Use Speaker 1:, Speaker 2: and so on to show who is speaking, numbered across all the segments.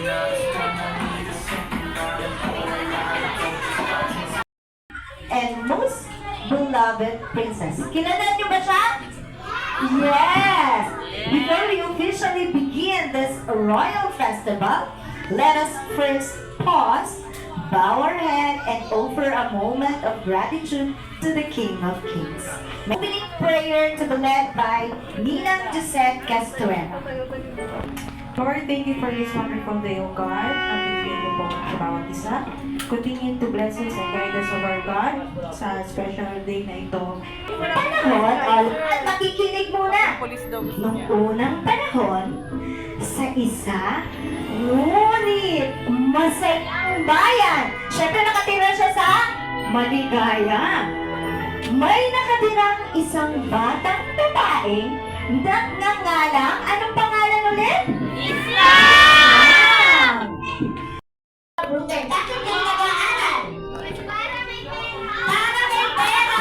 Speaker 1: And most beloved princess. Kilala niyo ba siya? Yes! Before we officially begin this royal festival, let us first pause, bow our head, and offer a moment of gratitude to the King of Kings. Opening prayer to be led by Ninang Gisette Castueno.
Speaker 2: Lord, thank you for this wonderful day, O God. Ang bigyan niyo po sa bawat isa. Continue to bless us and guide us, O our God, sa special day na ito.
Speaker 1: Panahon, makikinig muna. Nung unang panahon, sa isa, ngunit masayang bayan. Siyempre nakatira siya sa maligaya. May nakatirang isang batang babae na nangalang, anong pangalan ulit? Islam! Bakit kayo nag-aaral? Para may pera!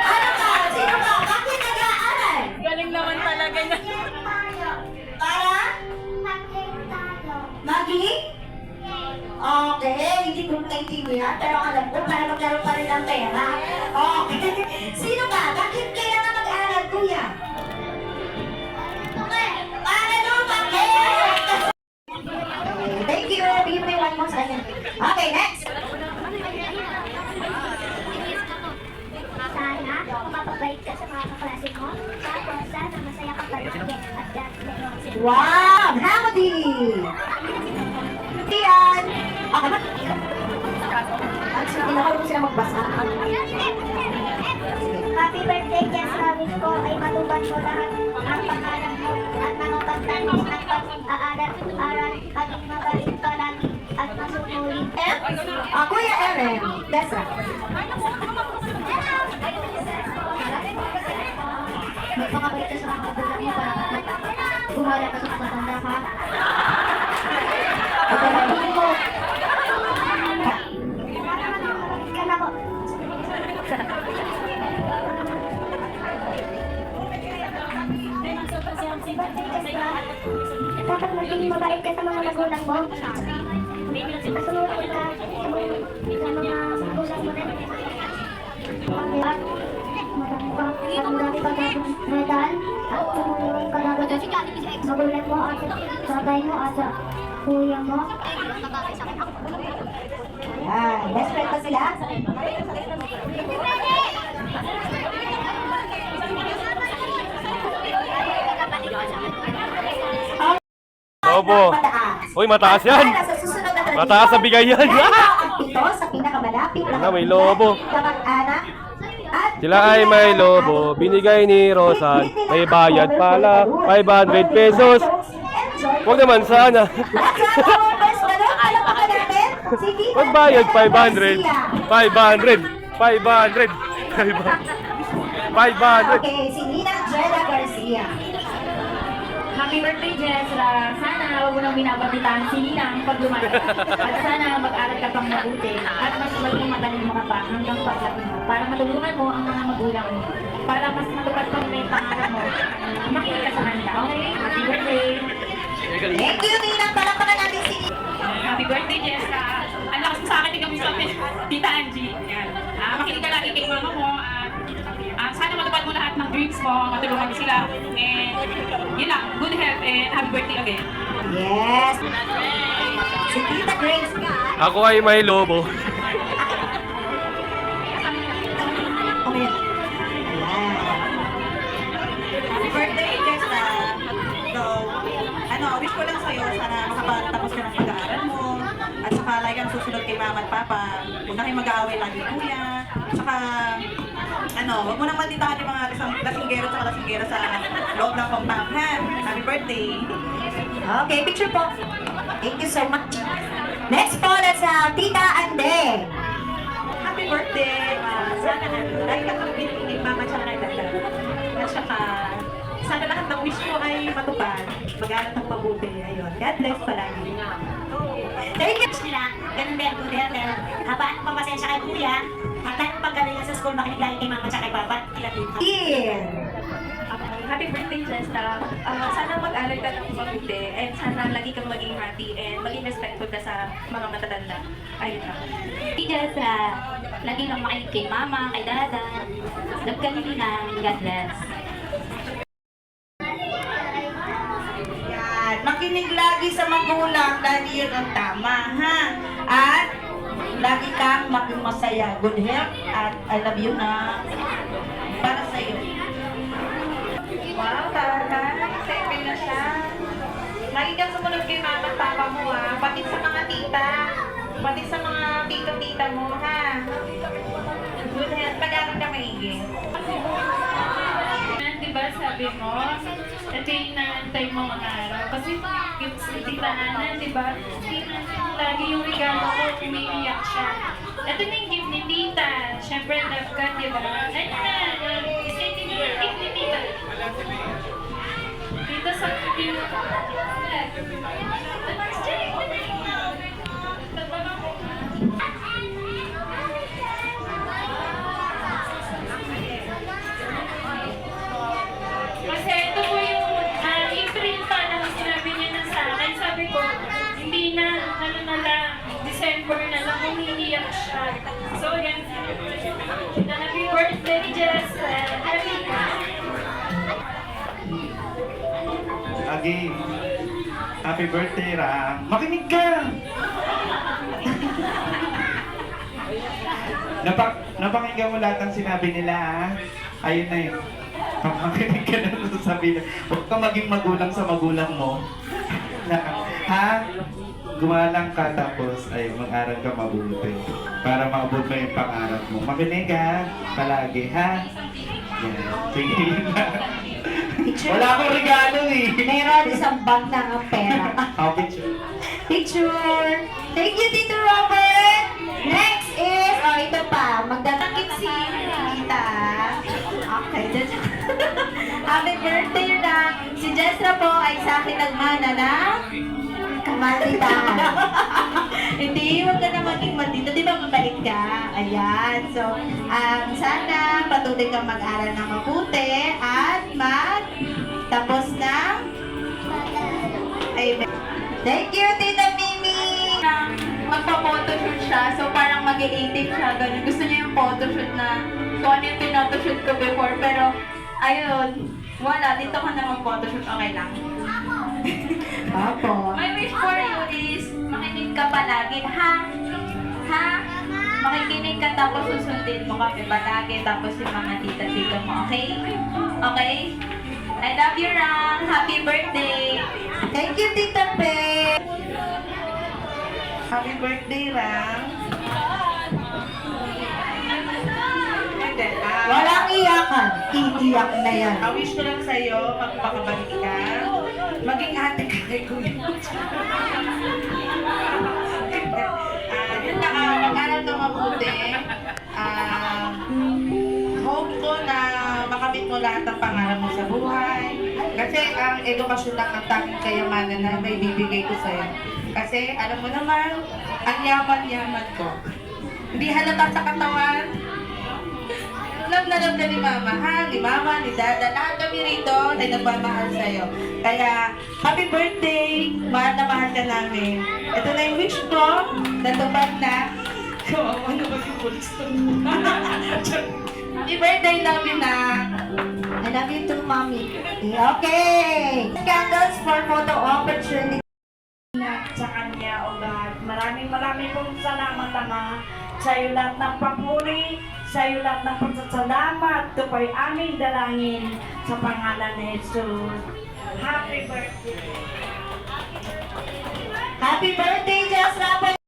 Speaker 1: Ano ka? Sino ka? Bakit nag-aaral?
Speaker 3: Galing naman talaga niya.
Speaker 1: Para? Maging? Okay, hindi ko naintindihan, pero alam ko, para magkaroon pa rin ng pera. Okay. Sino ka? Bakit kailangan mag-aaral, kuya? Para lumaki! Okay, thank you. Bigyan mo yung one more second. Okay, next.
Speaker 4: Sana, mapapabait ka sa mga kaklase mo. Tapos, sana masaya ka palagi. At dahil
Speaker 1: Wow! Howdy! Yan! Okay ba? Pinakaroon sila magbasa.
Speaker 4: Happy birthday, Jess Ravis ko ay matupad mo lahat ang pangarap mo at mapagtanis ng pag-aaral, maging magaling ka lagi at masunurin.
Speaker 1: Kuya Eren, Desra.
Speaker 4: Magpakabait ka sa mga kagulang mo para gumala ka sa matanda ka.
Speaker 1: Pagkakaroon mo.
Speaker 4: Ka na ko. Dapat maging mabait ka sa mga magulang mo. Masunurin ka sa mga magulang mo rin. At marami ka dapat medal at tumulong ka dapat sa magulang mo at sa tatay mo at sa kuya mo.
Speaker 1: Yan, best friend pa sila?
Speaker 5: Opo. Uy, mataas yan. Mataas sa bigay yan.
Speaker 1: Ito sa pinakamalapit na
Speaker 5: May lobo.
Speaker 1: kamag-anak. At
Speaker 5: Sila ay may lobo. Binigay ni Rosan. May bayad pala. 500 pesos. Huwag naman sana. Magbayad 500. 500. 500. 500.
Speaker 1: Okay, si Ninang Jella Garcia.
Speaker 3: Happy birthday, Jezra. Sana huwag mo nang binabatitaan si Ninang pag lumaki. At sana mag-aral ka pang mabuti at mas maging matalino ka pa hanggang paglaki mo para matulungan mo ang mga magulang mo. Para mas matupad pa rin yung pangarap mo. Makinig ka sa kanila. Okay? Happy birthday!
Speaker 1: Thank you, Ninang. Palakpakan natin si
Speaker 3: Happy birthday, Jezra. Ang lakas mo sa akin, tingnan mo sa Tita Angie. Yan. Makinig ka lagi kay mama mo at sana matupad mo lahat ng dreams mo, matulungan mo sila. And yun lang, good health and happy birthday again.
Speaker 1: Yes. Si Tita Grace.
Speaker 5: Ako ay may lobo.
Speaker 1: Okay. Ayan.
Speaker 2: Happy birthday, Jessa. So, wish ko lang sa'yo, sana makapagtapos ka ng pag-aaral mo. At saka lagi kang susunod kay mama at papa. Huwag na kayong mag-aaway lagi, kuya. Saka, huwag mo nang malditahan yung mga lasinggero at lasinggera sa loob ng compound, ha? Happy birthday.
Speaker 1: Okay, picture po. Thank you so much. Next po, that's Tita Ande.
Speaker 2: Happy birthday. Sana lagi kang magpili kay mama at saka kay dada. At saka, sana lahat ng wish mo ay matupad. Mag-aaral ng mabuti. Ayun. God bless palagi.
Speaker 4: Thank you nila. Ganun din, good health. Habaan mo pamasensya kay kuya. At dahil paggaling sa school, makinig lagi kay mama at kay papa.
Speaker 1: Here.
Speaker 2: happy birthday, Jessa. Sana mag-aral ka ng mabuti and sana lagi kang maging happy and maging respectful ka sa mga matatanda. Ayun lang.
Speaker 3: Si Jessa, lagi kang makinig kay mama, kay dada. Love ka nila. God bless.
Speaker 1: Yan. Makinig lagi sa magulang dahil yun ang tama, ha? At lagi kang maging masaya. Good health at I love you na para sa iyo.
Speaker 2: Wow, taray. Second na siya. Lagi kang sumunod kay mama at papa mo, ha? Pati sa mga tita. Pati sa mga tito-tita mo, ha? Good health. Pag-aral ka maigi.
Speaker 6: Diba sabi mo, ito yung inaantay mo mga araw. Kasi gifts ni Tita Ana, diba? Lagi yung regalo ko, umiiyak siya. Ito na yung gift ni Tita. Siyempre, love ka, diba? Ano na, ito yung gift ni Tita. Dito sa video. Kasi ito po yung April pa na sinabi niya na sa akin. Sabi ko, hindi na, ano na lang, December na lang, umiiyak siya. So, yan. Happy birthday, Jess. Happy
Speaker 7: Again, happy birthday, Ram. Makinig ka! Napakinggan mo lahat ng sinabi nila, ha? Ayun na yun. Makinig ka na sa sabi na, huwag kang maging magulang sa magulang mo. Ha? Gumalang ka tapos ay mag-aral ka mabuti para maabot mo yung pangarap mo. Makinig ha, palagi ha. Yan. Sige yun na. Wala akong regalo eh.
Speaker 1: Meron isang bag na ang pera.
Speaker 7: Okay, sure.
Speaker 1: Picture! Thank you, Tito Robert! Next is, ito pa, magdadakit si Tita. Okay, happy birthday na! Si Jessra po ay sa akin nagmana na kamalitan. Hindi, huwag ka na maging maldito. Di ba mabalik ka? Ayan. So, sana patuloy kang mag-aral ng mabuti at tapos na Amen. Thank you, Tita Mimi!
Speaker 2: Magpa-photoshoot siya, so parang mag-i-18 siya, ganun. Gusto niya yung photoshoot na kung ano yung pinotoshoot ko before, pero ayun, wala, dito ka na mag-photoshoot, okay lang.
Speaker 1: Apo.
Speaker 2: My wish for you is, makinig ka palagi, ha? Ha? Makikinig ka tapos susundin mo kami palagi, tapos yung mga tita-tita mo, okay? Okay? I love you, Ram. Happy birthday!
Speaker 1: Thank you, Tita Pe!
Speaker 2: Happy birthday, Ram. And then,
Speaker 1: Walang iyakan. Iiyak na yan.
Speaker 2: wish ko lang sa'yo, magpakabalik ka. Maging ate ka kay Kuya. Yun lang, mag-aral ka mabuti. Hope ko na makamit mo lahat ng pangarap mo sa buhay. Kasi ang edukasyon lang ang tanging kayamanan na may bibigay ko sa'yo. Kasi alam mo naman, ang yaman-yaman ko. Hindi halata sa katawan. Love na love ka ni Mama, ha? Ni Mama, ni Dada, lahat kami rito ay nagmamahal sa'yo. Kaya, happy birthday! Mahal na mahal ka namin. Ito na yung wish ko, natupad na. Kawawa na maging pulis ko. Happy birthday, love you na.
Speaker 1: I love you too, Mommy. Okay! Candles for photo opportunity.
Speaker 6: sa Kanya, O God. Maraming pong salamat, Ama. Sa iyo lahat ng papuri, sa iyo lahat ng pagsasalamat. Ito po'y aming dalangin sa pangalan ni Jesus. Happy birthday!
Speaker 1: Happy birthday, Jess Rapper!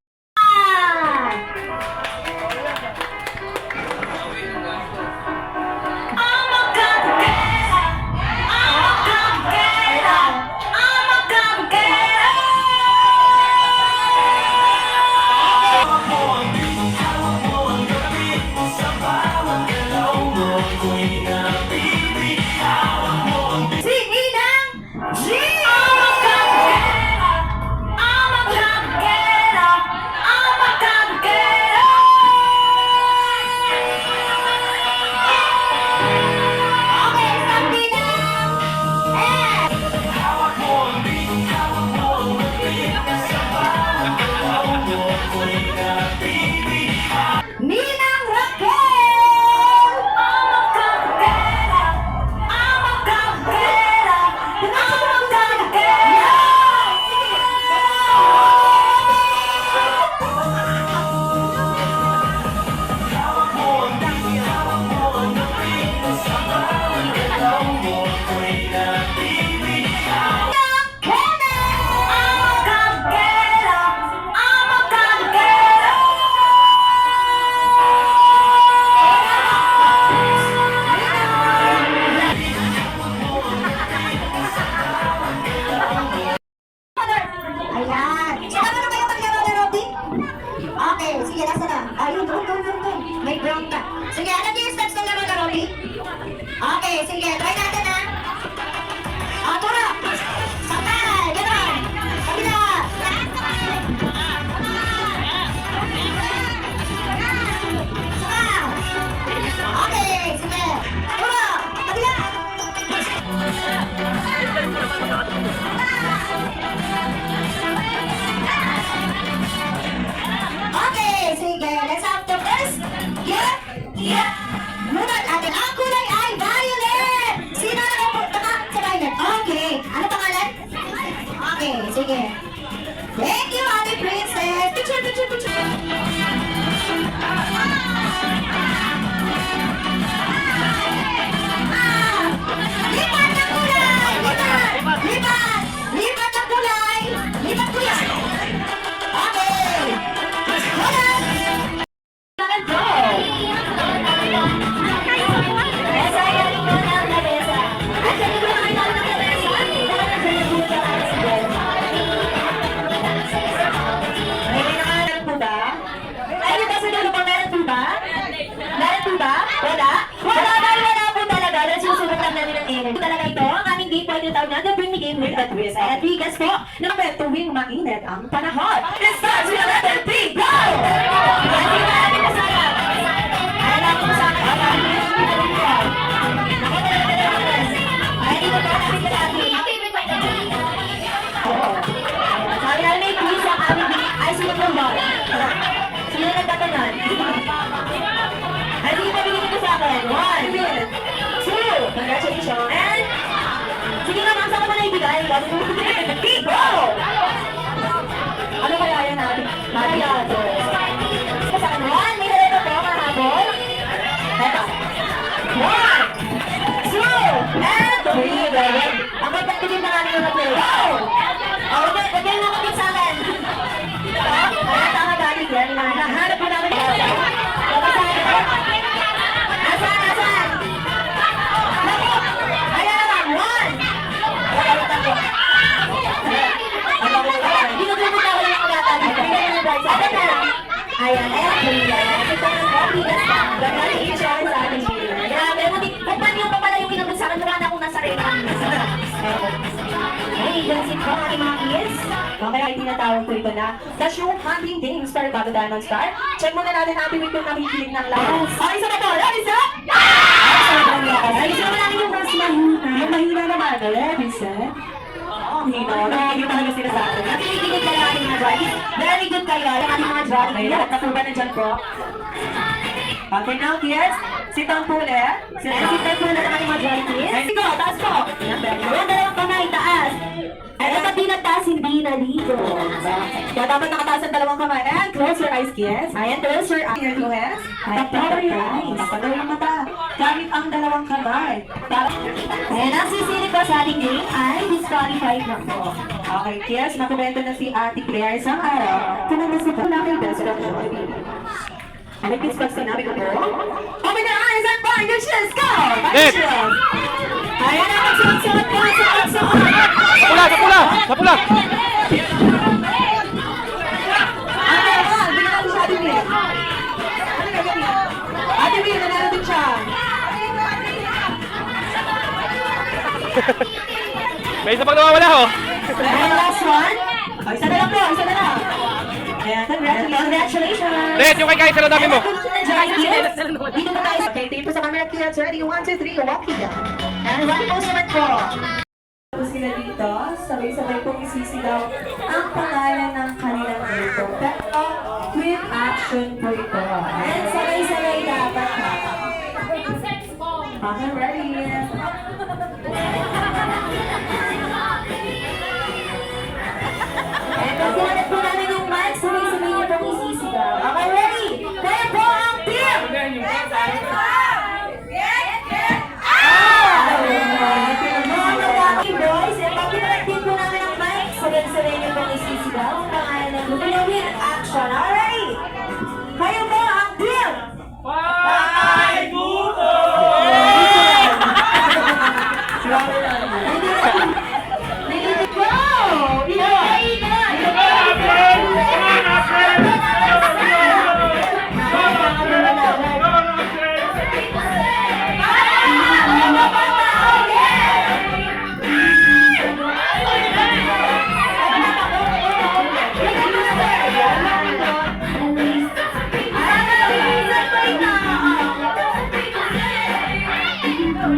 Speaker 1: Wala? Wala po talaga. Nasusunod lang namin ang energy. Talaga ito, ang aming game point na tawag natin, bring the game with a twist. And bigas po, naman tuwing mainit ang panahon. It starts with a letter P. Go! Hindi ba natin masaya? Alam ko sa akin, ang aming pinag-iwan. Ako talaga. Ay, dito ba namin palagi? Oo. Sabi namin may quiz ang aming binig. Ay, sino po ba? Sino nagtatanan? Ay, sige, pabigyan ko sa akin. 1, 2, congratulations. And, sige nga, masa ko na ibigay. Go! Ano kaya yan natin? Kaya ito. Sa akin, 1, may halito po, mahabol. Eto. 1, 2, and 3. Ganyan. Ang magpagpilin na nga nyo na play. Go! Okay, bagay mo kapit sa akin. Kaya tama galing yan. Nahanap mo namin. Asan? Ayan naman, 1. Dinudumot ako yung pagkatali. Ayan, ito ang obligas na. Ganyan yung insurance sa ating video. Grabe, kung paano yung papala yung pinabot sa akin, mukha na akong nasa reka. Hey, that's it po, aking mga kids. Mamaya ay tinatawag ko ito na The Shoe Hunting Games para bago Diamond Star. Check muna natin natin ito na hihilig ng lahat. Okay, isa na po. Isa? Ay, isa naman natin yung mas mahina. Yung mahina naman. Ready, set? Hino. Nakikita talaga sila sa atin. Nakikinig kayo ating mga drive. Very good kayo. Yung ating mga drive. Ayan, natuba na dyan po. Okay, now, kids. Sit down po ulit. Sit down po ulit ang ating mga drive, kids. Go, taas po. Ayan, dalawang kamay, taas. Ay, dapat di nagtaas, hindi nalito. Kaya dapat nakataas ang dalawang kamay. And close your eyes, kids. Ayan, close your eyes. Your hands. Tapaw your eyes. Tapaw yung mata. Gamit ang dalawang kamay. Ayan, ang sisilip ko sa ating game ay disqualified na po. Okay, kids, nakomento na si Ate Claire isang araw. Kumusta po na kayo, best friend mo. Ano kids, pag sinabi ko po? Open your eyes and find your shoes. Go!
Speaker 5: Next!
Speaker 1: Ayan, ang suot-suot ko. Suot-suot.
Speaker 5: Sa pula!
Speaker 1: Bigyan natin sa Ate Will. Ate Will, nanalo din siya.
Speaker 5: May isa pang nawawala ho.
Speaker 1: And last one. Isa na lang po, isa na lang. Ayan, congratulations.
Speaker 5: Let, yung kay Kai, sa dami mo.
Speaker 1: Dito na tayo. Okay, tape po sa camera, kids. Ready? 1, 2, 3. Walking down. And one po naman po. Tapos sila dito, sabay-sabay pong isisigaw ang pangalan ng kanilang grupo. Pero with action po ito. And sabay-sabay dapat ha. Okay, ready? And pag sinanap po namin yung mic, sabay-sabay niyo pong isisigaw. Okay, ready? Kaya po ang team! Boys, eh, pag pinag-team po namin ang mic, sabay-sabay niyo pong isisigaw ang pangalan ng grupo niyo with action. Alright! Kayo po ang team!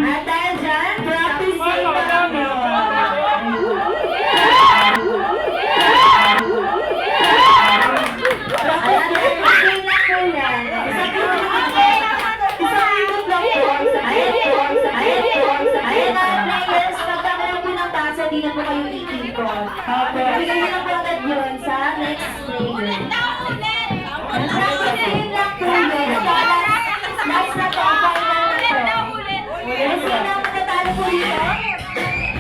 Speaker 1: At dahil dyan, practice hindi na po kayo iikot. Bigyan nyo lang po agad yun sa next player. Practice lang po yun. Last na po, final na po. Kasi na matatalo po dito.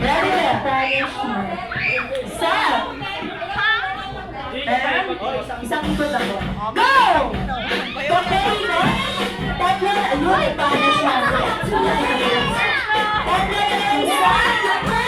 Speaker 1: Ready? Punishment. Stop! And isang ikot ako. Go! Okay, no? Tatlo na, ayun, punishment. Tatlo na isa. Go!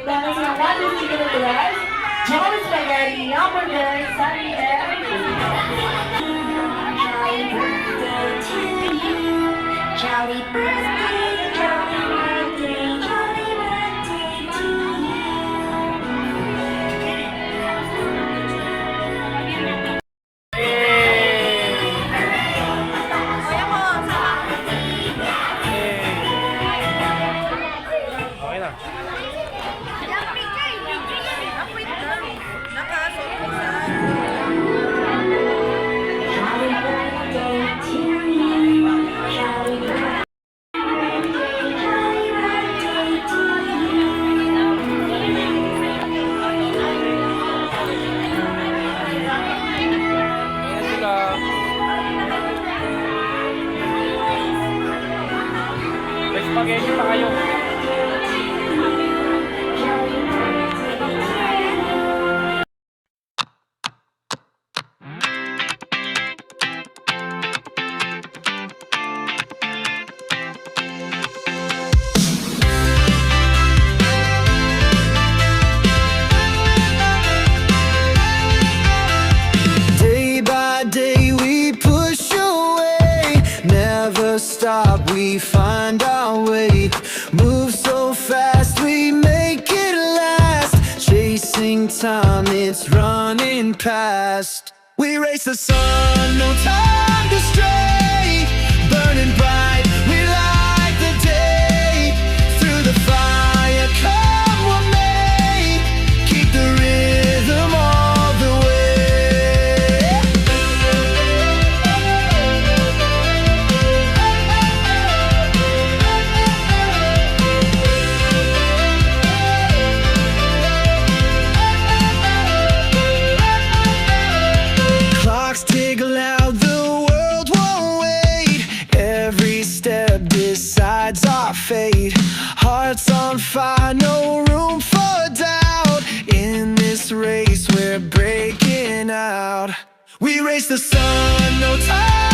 Speaker 1: Planos ng Wonder Chicken Noodles, Joey Spaghetti, Hamburger, Sunny Everything. Jolly birthday to you. Jolly birthday, jolly birthday, jolly birthday to
Speaker 5: Okay na.
Speaker 1: Jolly birthday to you. Jolly birthday, jolly birthday to
Speaker 5: Ayan sila. May spaghetti pa kayo.
Speaker 8: Day by day we push away, never stop, we find our way. Move so fast, we make it last. Chasing time, it's running past. We race the sun, no time to stray. Burning bright, we light the day. Through the fire, come what may. Keep the rhythm all the way. Clocks tick loud, the world won't wait. Every step decides our fate. Hearts on fire, no room for doubt. In this race, we're breaking out. We race the sun, no time